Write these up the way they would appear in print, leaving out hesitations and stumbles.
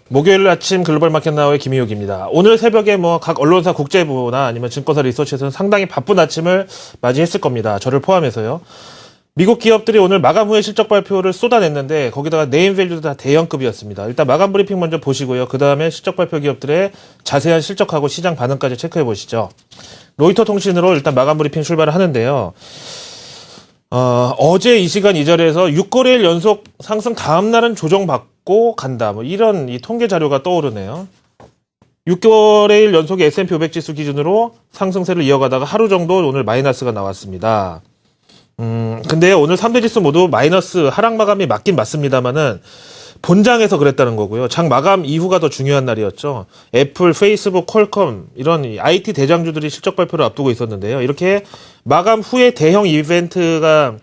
목요일 아침 글로벌 마켓 나우의 김희욱입니다. 오늘 새벽에 각 언론사 국제부나 아니면 증권사 리서치에서는 상당히 바쁜 아침을 맞이했을 겁니다. 저를 포함해서요. 미국 기업들이 오늘 마감 후에 실적 발표를 쏟아냈는데 거기다가 네임밸류도 다 대형급이었습니다. 일단 마감 브리핑 먼저 보시고요. 그 다음에 실적 발표 기업들의 자세한 실적하고 시장 반응까지 체크해 보시죠. 로이터 통신으로 일단 마감 브리핑 출발을 하는데요. 어제 이 시간 이 자리에서 6거래일 연속 상승 다음 날은 조정받고 간다. 이런 이 통계 자료가 떠오르네요. 6거래일 연속의 S&P 500 지수 기준으로 상승세를 이어가다가 하루 정도 오늘 마이너스가 나왔습니다. 근데 오늘 3대 지수 모두 마이너스 하락 마감이 맞긴 맞습니다만은 본장에서 그랬다는 거고요. 장 마감 이후가 더 중요한 날이었죠. 애플, 페이스북, 퀄컴 이런 IT 대장주들이 실적 발표를 앞두고 있었는데요. 이렇게 마감 후에 대형 이벤트가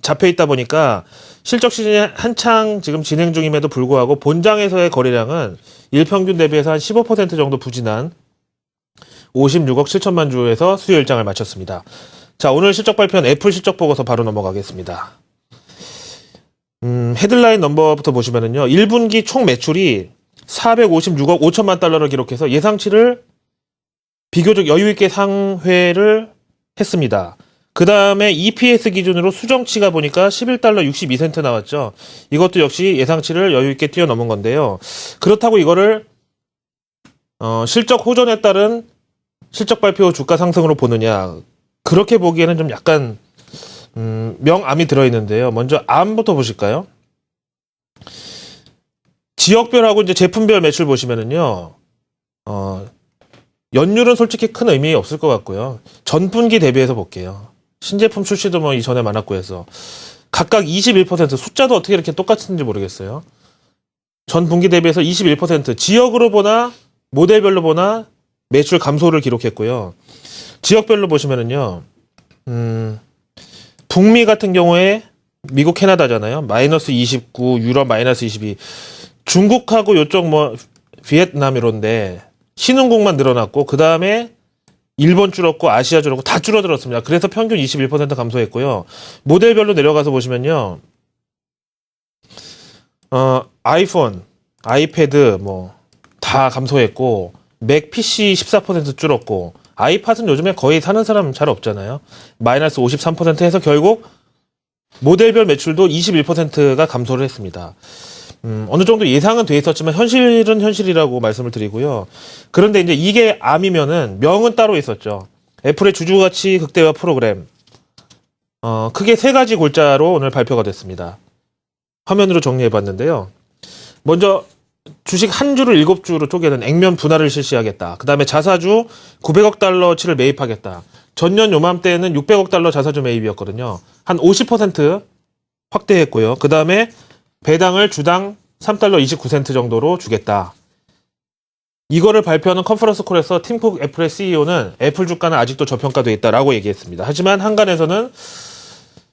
잡혀 있다 보니까 실적 시즌이 한창 지금 진행 중임에도 불구하고 본장에서의 거래량은 일평균 대비해서 한 15% 정도 부진한 56억 7천만 주에서 수요 일정을 마쳤습니다. 자, 오늘 실적 발표는 애플 실적 보고서 바로 넘어가겠습니다. 헤드라인 넘버부터 보시면은요. 1분기 총 매출이 456억 5천만 달러를 기록해서 예상치를 비교적 여유있게 상회를 했습니다. 그 다음에 EPS 기준으로 수정치가 보니까 11달러 62센트 나왔죠. 이것도 역시 예상치를 여유있게 뛰어넘은 건데요. 그렇다고 이거를 실적 호전에 따른 실적 발표 주가 상승으로 보느냐, 그렇게 보기에는 좀 약간 명암이 들어있는데요. 먼저 암부터 보실까요? 지역별하고 이제 제품별 매출 보시면은요, 연율은 솔직히 큰 의미 없을 것 같고요. 전분기 대비해서 볼게요. 신제품 출시도 이전에 많았고 해서 각각 21%, 숫자도 어떻게 이렇게 똑같은지 모르겠어요. 전분기 대비해서 21%, 지역으로 보나 모델별로 보나 매출 감소를 기록했고요. 지역별로 보시면은요, 북미 같은 경우에 미국, 캐나다잖아요. 마이너스 29, 유럽 마이너스 22. 중국하고 요쪽 비엔남 이런데 신흥국만 늘어났고, 그 다음에 일본 줄었고, 아시아 줄었고, 다 줄어들었습니다. 그래서 평균 21% 감소했고요. 모델별로 내려가서 보시면요. 아이폰, 아이패드, 다 감소했고, 맥 PC 14% 줄었고, 아이팟은 요즘에 거의 사는 사람 잘 없잖아요. 마이너스 53% 해서 결국 모델별 매출도 21%가 감소를 했습니다. 어느 정도 예상은 돼 있었지만 현실은 현실이라고 말씀을 드리고요. 그런데 이제 이게 암이면은 명은 따로 있었죠. 애플의 주주가치 극대화 프로그램. 크게 세 가지 골자로 오늘 발표가 됐습니다. 화면으로 정리해 봤는데요. 먼저 주식 한 주를 7주로 쪼개는 액면 분할을 실시하겠다. 그 다음에 자사주 900억 달러치를 매입하겠다. 전년 요맘때는 600억 달러 자사주 매입이었거든요. 한 50% 확대했고요. 그 다음에 배당을 주당 3달러 29센트 정도로 주겠다. 이거를 발표하는 컨퍼런스 콜에서 팀쿡 애플의 CEO는 애플 주가는 아직도 저평가되어 있다라고 얘기했습니다. 하지만 한간에서는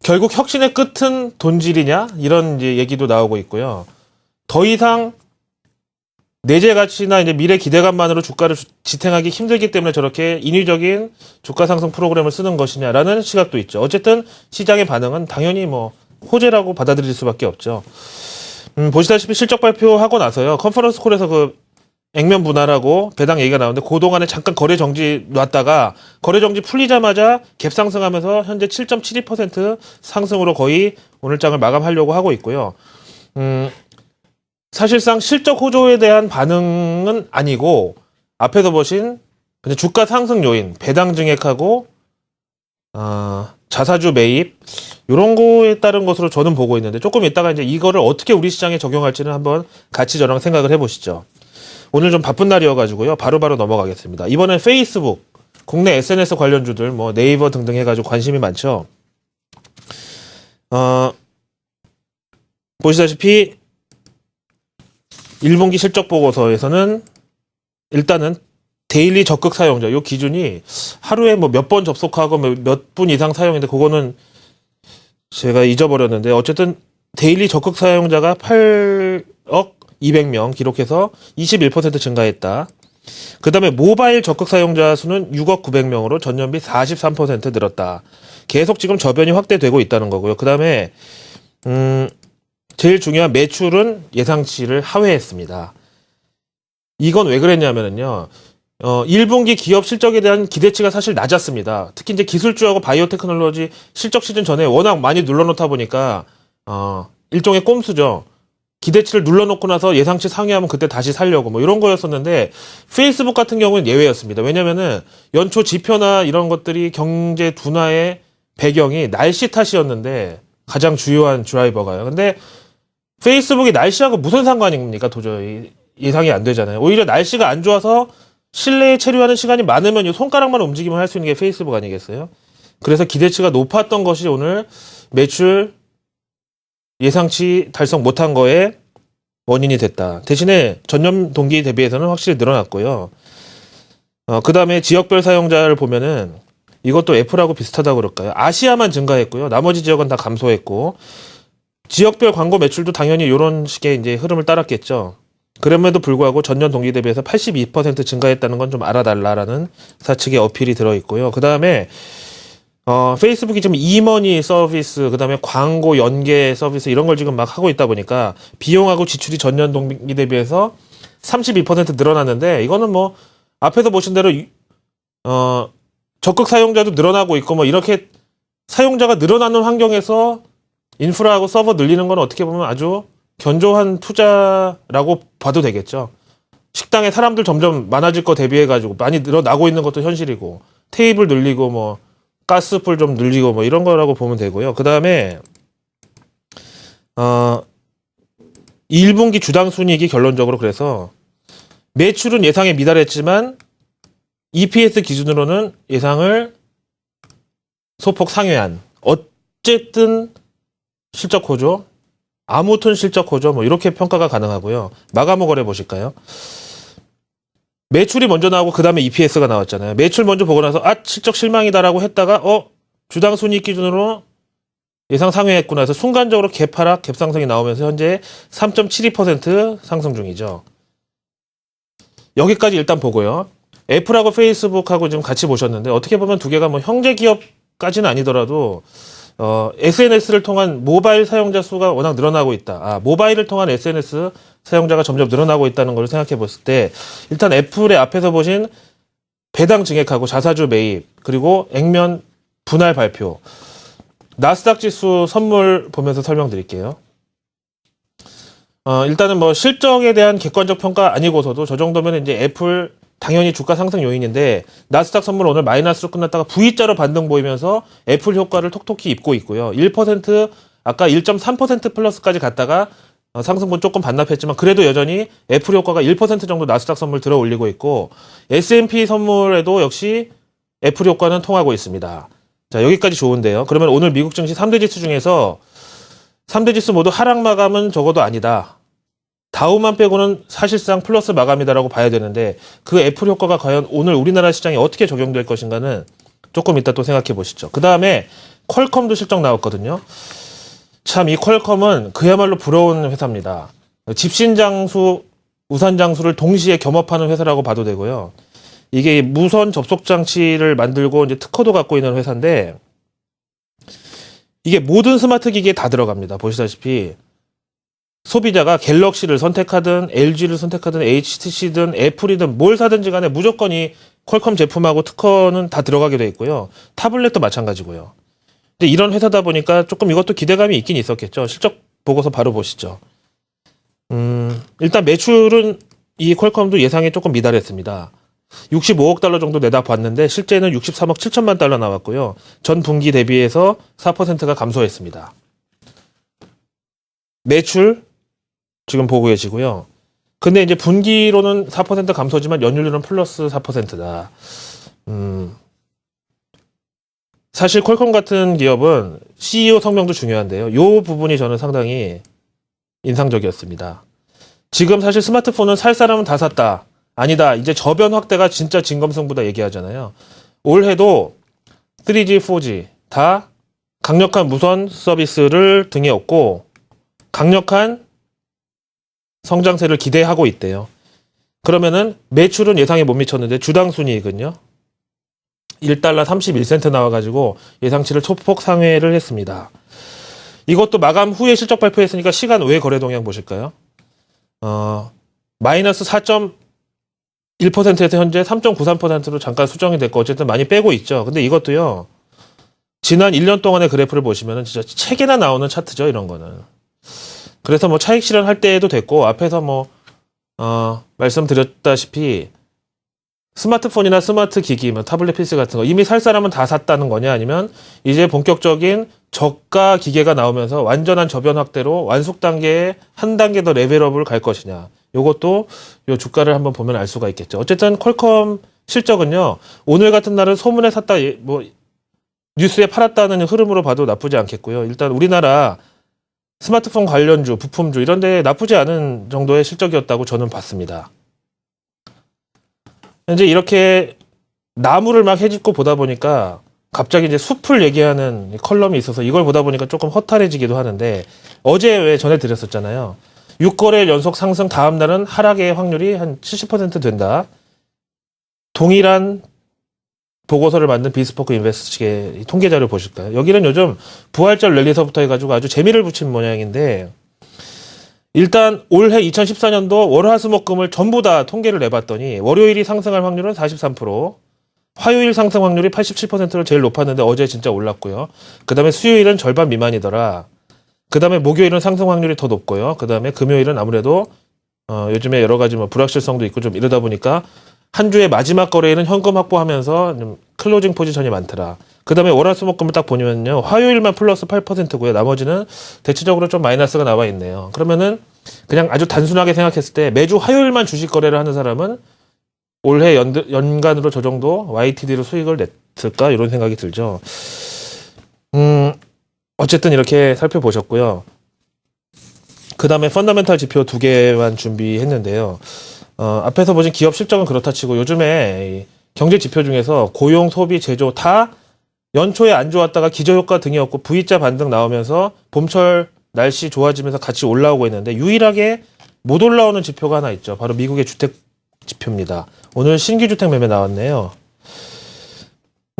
결국 혁신의 끝은 돈질이냐? 이런 이제 얘기도 나오고 있고요. 더 이상 내재 가치나 이제 미래 기대감만으로 주가를 지탱하기 힘들기 때문에 저렇게 인위적인 주가 상승 프로그램을 쓰는 것이냐라는 시각도 있죠. 어쨌든 시장의 반응은 당연히 호재라고 받아들일 수밖에 없죠. 보시다시피 실적 발표하고 나서요. 컨퍼런스 콜에서 그 액면 분할하고 배당 얘기가 나오는데 그동안에 잠깐 거래 정지 놨다가 거래 정지 풀리자마자 갭 상승하면서 현재 7.72% 상승으로 거의 오늘 장을 마감하려고 하고 있고요. 사실상 실적 호조에 대한 반응은 아니고 앞에서 보신 주가 상승 요인, 배당 증액하고 자사주 매입 이런 거에 따른 것으로 저는 보고 있는데 조금 이따가 이제 이거를 어떻게 우리 시장에 적용할지는 한번 같이 저랑 생각을 해보시죠. 오늘 좀 바쁜 날이어가지고요. 바로바로 넘어가겠습니다. 이번엔 페이스북, 국내 SNS 관련주들 네이버 등등 해가지고 관심이 많죠. 보시다시피 1분기 실적 보고서에서는 일단은 데일리 적극 사용자, 이 기준이 하루에 몇 번 접속하고 몇 분 이상 사용인데 그거는 제가 잊어버렸는데 어쨌든 데일리 적극 사용자가 8억 200명 기록해서 21% 증가했다. 그 다음에 모바일 적극 사용자 수는 6억 900명으로 전년비 43% 늘었다. 계속 지금 저변이 확대되고 있다는 거고요. 그 다음에 제일 중요한 매출은 예상치를 하회했습니다. 이건 왜 그랬냐면은요. 1분기 기업 실적에 대한 기대치가 사실 낮았습니다. 특히 이제 기술주하고 바이오 테크놀로지 실적 시즌 전에 워낙 많이 눌러놓다 보니까, 일종의 꼼수죠. 기대치를 눌러놓고 나서 예상치 상회하면 그때 다시 살려고 뭐 이런 거였었는데, 페이스북 같은 경우는 예외였습니다. 왜냐면은 연초 지표나 이런 것들이 경제 둔화의 배경이 날씨 탓이었는데, 가장 주요한 드라이버가요. 근데 페이스북이 날씨하고 무슨 상관입니까? 도저히 예상이 안 되잖아요. 오히려 날씨가 안 좋아서 실내에 체류하는 시간이 많으면 이 손가락만 움직이면 할 수 있는 게 페이스북 아니겠어요? 그래서 기대치가 높았던 것이 오늘 매출 예상치 달성 못한 거에 원인이 됐다. 대신에 전년 동기 대비해서는 확실히 늘어났고요. 그 다음에 지역별 사용자를 보면은 이것도 애플하고 비슷하다고 그럴까요? 아시아만 증가했고요. 나머지 지역은 다 감소했고, 지역별 광고 매출도 당연히 이런 식의 이제 흐름을 따랐겠죠. 그럼에도 불구하고 전년 동기 대비해서 82% 증가했다는 건 좀 알아달라라는 사측의 어필이 들어있고요. 그 다음에 페이스북이 지금 이머니 서비스, 그 다음에 광고 연계 서비스 이런 걸 지금 막 하고 있다 보니까 비용하고 지출이 전년 동기 대비해서 32% 늘어났는데, 이거는 뭐 앞에서 보신 대로 적극 사용자도 늘어나고 있고 뭐 이렇게 사용자가 늘어나는 환경에서 인프라하고 서버 늘리는 건 어떻게 보면 아주 견조한 투자라고 봐도 되겠죠. 식당에 사람들 점점 많아질 거 대비해가지고 많이 늘어나고 있는 것도 현실이고, 테이블 늘리고 뭐 가스불 좀 늘리고 뭐 이런 거라고 보면 되고요. 그 다음에 1분기 주당 순이익이 결론적으로 그래서 매출은 예상에 미달했지만 EPS 기준으로는 예상을 소폭 상회한, 어쨌든 실적 호조, 아무튼 실적 호조 뭐 이렇게 평가가 가능하고요. 마감호 거래 보실까요? 매출이 먼저 나오고 그 다음에 EPS가 나왔잖아요. 매출 먼저 보고 나서 실적 실망이다라고 했다가 주당 순이익 기준으로 예상 상회했구나 해서 순간적으로 갭하락, 갭상승이 나오면서 현재 3.72% 상승 중이죠. 여기까지 일단 보고요. 애플하고 페이스북하고 지금 같이 보셨는데, 어떻게 보면 두 개가 뭐 형제 기업까지는 아니더라도 SNS를 통한 모바일 사용자 수가 워낙 늘어나고 있다. 모바일을 통한 SNS 사용자가 점점 늘어나고 있다는 걸 생각해 봤을 때, 일단 애플의 앞에서 보신 배당 증액하고 자사주 매입, 그리고 액면 분할 발표, 나스닥 지수 선물 보면서 설명드릴게요. 일단은 뭐 실적에 대한 객관적 평가 아니고서도 저 정도면 이제 애플 당연히 주가 상승 요인인데, 나스닥 선물 오늘 마이너스로 끝났다가 V자로 반등 보이면서 애플 효과를 톡톡히 입고 있고요. 1% 아까 1.3% 플러스까지 갔다가 상승분 조금 반납했지만 그래도 여전히 애플 효과가 1% 정도 나스닥 선물 들어 올리고 있고, S&P 선물에도 역시 애플 효과는 통하고 있습니다. 자, 여기까지 좋은데요. 그러면 오늘 미국 증시 3대 지수 중에서 3대 지수 모두 하락 마감은 적어도 아니다. 다우만 빼고는 사실상 플러스 마감이다라고 봐야 되는데, 그 애플 효과가 과연 오늘 우리나라 시장에 어떻게 적용될 것인가는 조금 이따 또 생각해 보시죠. 그 다음에 퀄컴도 실적 나왔거든요. 참 이 퀄컴은 그야말로 부러운 회사입니다. 집신장수, 우산장수를 동시에 겸업하는 회사라고 봐도 되고요. 이게 무선 접속 장치를 만들고 이제 특허도 갖고 있는 회사인데, 이게 모든 스마트 기기에 다 들어갑니다. 보시다시피 소비자가 갤럭시를 선택하든 LG를 선택하든 HTC든 애플이든 뭘 사든지 간에 무조건 이 퀄컴 제품하고 특허는 다 들어가게 돼 있고요. 타블렛도 마찬가지고요. 근데 이런 회사다 보니까 조금 이것도 기대감이 있긴 있었겠죠. 실적 보고서 바로 보시죠. 일단 매출은 이 퀄컴도 예상에 조금 미달했습니다. 65억 달러 정도 내다봤는데 실제는 63억 7천만 달러 나왔고요. 전 분기 대비해서 4%가 감소했습니다. 매출 지금 보고 계시고요. 근데 이제 분기로는 4% 감소지만 연율로는 플러스 4%다. 사실 퀄컴 같은 기업은 CEO 성명도 중요한데요. 이 부분이 저는 상당히 인상적이었습니다. 지금 사실 스마트폰은 살 사람은 다 샀다. 아니다. 이제 저변 확대가 진짜 진검승부다 얘기하잖아요. 올해도 3G, 4G 다 강력한 무선 서비스를 등에 업고 강력한 성장세를 기대하고 있대요. 그러면은 매출은 예상에 못 미쳤는데 주당 순이익은요? 1달러 31센트 나와가지고 예상치를 소폭 상회를 했습니다. 이것도 마감 후에 실적 발표했으니까 시간 외 거래 동향 보실까요? 마이너스 1%에서 현재 3.93%로 잠깐 수정이 됐고 어쨌든 많이 빼고 있죠. 근데 이것도요. 지난 1년 동안의 그래프를 보시면은 진짜 책에나 나오는 차트죠, 이런 거는. 그래서 뭐 차익 실현할 때에도 됐고 앞에서 뭐 말씀드렸다시피 스마트폰이나 스마트 기기, 뭐 타블렛 PC 같은 거 이미 살 사람은 다 샀다는 거냐 아니면 이제 본격적인 저가 기계가 나오면서 완전한 저변 확대로 완숙 단계에 한 단계 더 레벨업을 갈 것이냐. 요것도 요 주가를 한번 보면 알 수가 있겠죠. 어쨌든 퀄컴 실적은요. 오늘 같은 날은 소문에 샀다 뭐 뉴스에 팔았다는 흐름으로 봐도 나쁘지 않겠고요. 일단 우리나라 스마트폰 관련주, 부품주 이런 데 나쁘지 않은 정도의 실적이었다고 저는 봤습니다. 이제 이렇게 나무를 막 해집고 보다 보니까 갑자기 이제 숲을 얘기하는 컬럼이 있어서 이걸 보다 보니까 조금 허탈해지기도 하는데 어제 왜 전해드렸었잖아요. 6거래 연속 상승 다음 날은 하락의 확률이 한 70% 된다. 동일한 보고서를 만든 비스포크 인베스트 측의 통계 자료 보실까요? 여기는 요즘 부활절 랠리서부터 해가지고 아주 재미를 붙인 모양인데 일단 올해 2014년도 월화수목금을 전부 다 통계를 내봤더니 월요일이 상승할 확률은 43%, 화요일 상승 확률이 87%로 제일 높았는데 어제 진짜 올랐고요. 그 다음에 수요일은 절반 미만이더라. 그 다음에 목요일은 상승 확률이 더 높고요. 그 다음에 금요일은 아무래도 요즘에 여러 가지 뭐 불확실성도 있고 좀 이러다 보니까 한 주의 마지막 거래일은 현금 확보하면서 좀 클로징 포지션이 많더라. 그 다음에 월화수목금을 딱 보면요. 화요일만 플러스 8%고요. 나머지는 대체적으로 좀 마이너스가 나와 있네요. 그러면은 그냥 아주 단순하게 생각했을 때 매주 화요일만 주식 거래를 하는 사람은 올해 연간으로 저 정도 YTD로 수익을 냈을까? 이런 생각이 들죠. 어쨌든 이렇게 살펴보셨고요. 그 다음에 펀더멘탈 지표 2개만 준비했는데요. 앞에서 보신 기업 실적은 그렇다 치고 요즘에 경제 지표 중에서 고용, 소비, 제조 다 연초에 안 좋았다가 기저효과 등이었고 V자 반등 나오면서 봄철 날씨 좋아지면서 같이 올라오고 있는데 유일하게 못 올라오는 지표가 하나 있죠. 바로 미국의 주택 지표입니다. 오늘 신규 주택 매매 나왔네요.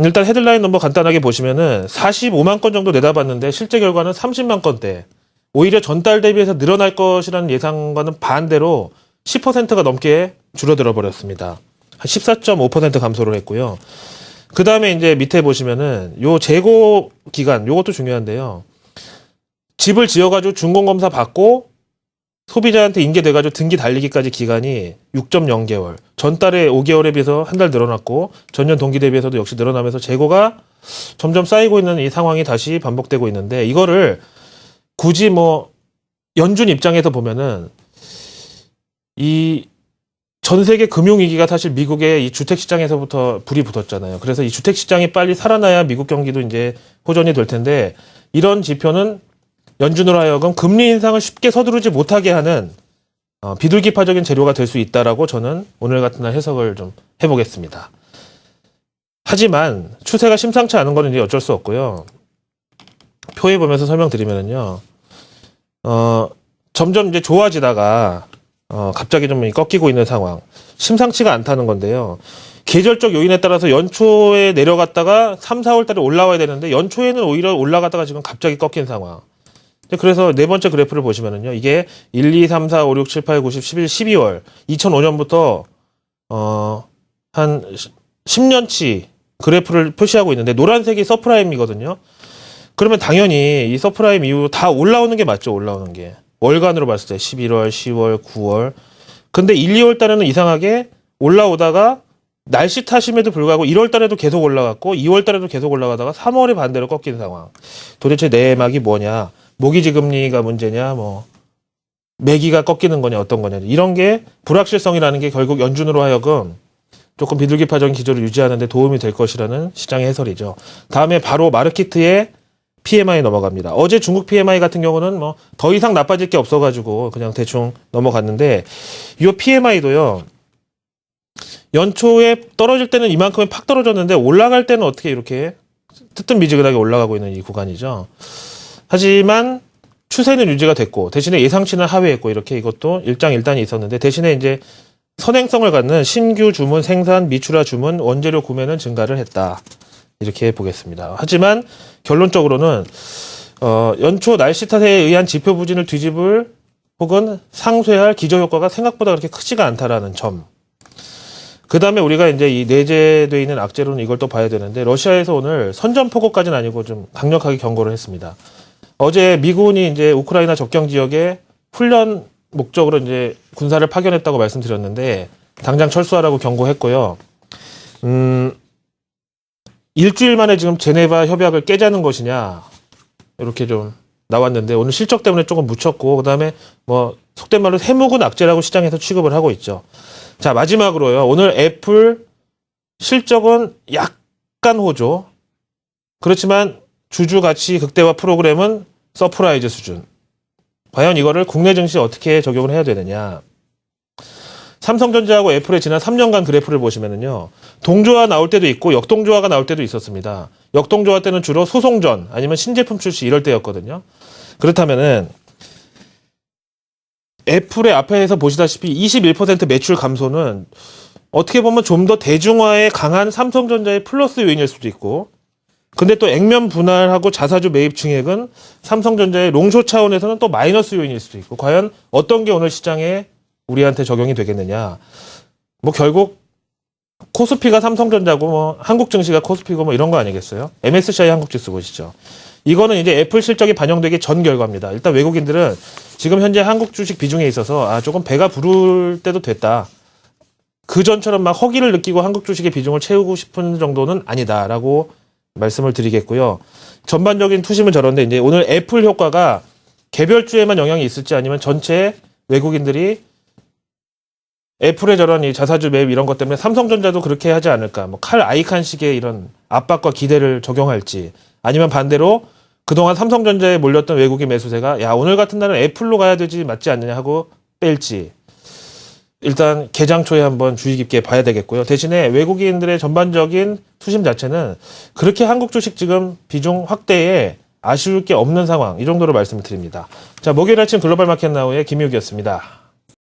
일단 헤드라인 넘버 간단하게 보시면은 45만 건 정도 내다봤는데 실제 결과는 30만 건대. 오히려 전달 대비해서 늘어날 것이라는 예상과는 반대로 10%가 넘게 줄어들어 버렸습니다. 한 14.5% 감소를 했고요. 그 다음에 이제 밑에 보시면은 요 재고 기간, 요것도 중요한데요. 집을 지어가지고 준공검사 받고 소비자한테 인계돼가지고 등기 달리기까지 기간이 6.0개월. 전달에 5개월에 비해서 한 달 늘어났고 전년 동기 대비해서도 역시 늘어나면서 재고가 점점 쌓이고 있는 이 상황이 다시 반복되고 있는데 이거를 굳이 뭐 연준 입장에서 보면은 이 전 세계 금융위기가 사실 미국의 이 주택시장에서부터 불이 붙었잖아요. 그래서 이 주택시장이 빨리 살아나야 미국 경기도 이제 호전이 될 텐데 이런 지표는 연준으로 하여금 금리 인상을 쉽게 서두르지 못하게 하는 비둘기파적인 재료가 될 수 있다라고 저는 오늘 같은 날 해석을 좀 해보겠습니다. 하지만 추세가 심상치 않은 거는 이제 어쩔 수 없고요. 표에 보면서 설명드리면은요. 점점 이제 좋아지다가 갑자기 좀 꺾이고 있는 상황. 심상치가 않다는 건데요. 계절적 요인에 따라서 연초에 내려갔다가 3, 4월 달에 올라와야 되는데 연초에는 오히려 올라갔다가 지금 갑자기 꺾인 상황. 그래서 네 번째 그래프를 보시면은요. 이게 1, 2, 3, 4, 5, 6, 7, 8, 9, 10, 11, 12월 2005년부터 한 10년치 그래프를 표시하고 있는데 노란색이 서프라임이거든요. 그러면 당연히 이 서프라임 이후 다 올라오는 게 맞죠. 올라오는 게. 월간으로 봤을 때 11월, 10월, 9월. 근데 1, 2월 달에는 이상하게 올라오다가 날씨 탓임에도 불구하고 1월 달에도 계속 올라갔고 2월 달에도 계속 올라가다가 3월에 반대로 꺾인 상황. 도대체 내막이 뭐냐? 모기지 금리가 문제냐? 뭐 매기가 꺾이는 거냐? 어떤 거냐? 이런 게 불확실성이라는 게 결국 연준으로 하여금 조금 비둘기파적인 기조를 유지하는 데 도움이 될 것이라는 시장의 해설이죠. 다음에 바로 마르키트의 PMI 넘어갑니다. 어제 중국 PMI 같은 경우는 뭐 더 이상 나빠질 게 없어가지고 그냥 대충 넘어갔는데 이 PMI도요. 연초에 떨어질 때는 이만큼이 팍 떨어졌는데 올라갈 때는 어떻게 이렇게 뜨뜻미지근하게 올라가고 있는 이 구간이죠. 하지만 추세는 유지가 됐고 대신에 예상치는 하회했고 이렇게 이것도 일장일단이 있었는데 대신에 이제 선행성을 갖는 신규 주문 생산, 미출하 주문, 원재료 구매는 증가를 했다. 이렇게 보겠습니다. 하지만 결론적으로는 연초 날씨 탓에 의한 지표 부진을 뒤집을 혹은 상쇄할 기저효과가 생각보다 그렇게 크지가 않다라는 점. 그 다음에 우리가 이제 이 내재되어 있는 악재로는 이걸 또 봐야 되는데, 러시아에서 오늘 선전포고까지는 아니고 좀 강력하게 경고를 했습니다. 어제 미군이 이제 우크라이나 접경 지역에 훈련 목적으로 이제 군사를 파견했다고 말씀드렸는데, 당장 철수하라고 경고했고요. 일주일 만에 지금 제네바 협약을 깨자는 것이냐, 이렇게 좀 나왔는데, 오늘 실적 때문에 조금 묻혔고, 그 다음에 뭐 속된 말로 해묵은 악재라고 시장에서 취급을 하고 있죠. 자, 마지막으로요. 오늘 애플 실적은 약간 호조. 그렇지만 주주 가치 극대화 프로그램은 서프라이즈 수준. 과연 이거를 국내 증시에 어떻게 적용을 해야 되느냐. 삼성전자하고 애플의 지난 3년간 그래프를 보시면은요. 동조화 나올 때도 있고 역동조화가 나올 때도 있었습니다. 역동조화 때는 주로 소송전 아니면 신제품 출시 이럴 때였거든요. 그렇다면은 애플의 앞에서 보시다시피 21% 매출 감소는 어떻게 보면 좀 더 대중화에 강한 삼성전자의 플러스 요인일 수도 있고, 근데 또 액면 분할하고 자사주 매입 증액은 삼성전자의 롱숏 차원에서는 또 마이너스 요인일 수도 있고, 과연 어떤 게 오늘 시장에 우리한테 적용이 되겠느냐. 뭐 결국 코스피가 삼성전자고 뭐 한국 증시가 코스피고 뭐 이런 거 아니겠어요? MSCI 한국지수 보시죠. 이거는 이제 애플 실적이 반영되기 전 결과입니다. 일단 외국인들은 지금 현재 한국 주식 비중에 있어서 조금 배가 부를 때도 됐다. 그 전처럼 막 허기를 느끼고 한국 주식의 비중을 채우고 싶은 정도는 아니다라고 말씀을 드리겠고요. 전반적인 투심은 저런데 이제 오늘 애플 효과가 개별주에만 영향이 있을지 아니면 전체 외국인들이 애플의 저런 이 자사주 매입 이런 것 때문에 삼성전자도 그렇게 하지 않을까. 뭐 칼 아이칸식의 이런 압박과 기대를 적용할지, 아니면 반대로 그동안 삼성전자에 몰렸던 외국인 매수세가 야 오늘 같은 날은 애플로 가야 되지 맞지 않느냐 하고 뺄지, 일단 개장 초에 한번 주의 깊게 봐야 되겠고요. 대신에 외국인들의 전반적인 투심 자체는 그렇게 한국 주식 지금 비중 확대에 아쉬울 게 없는 상황, 이 정도로 말씀을 드립니다. 자, 목요일 아침 글로벌 마켓 나우의 김유기였습니다.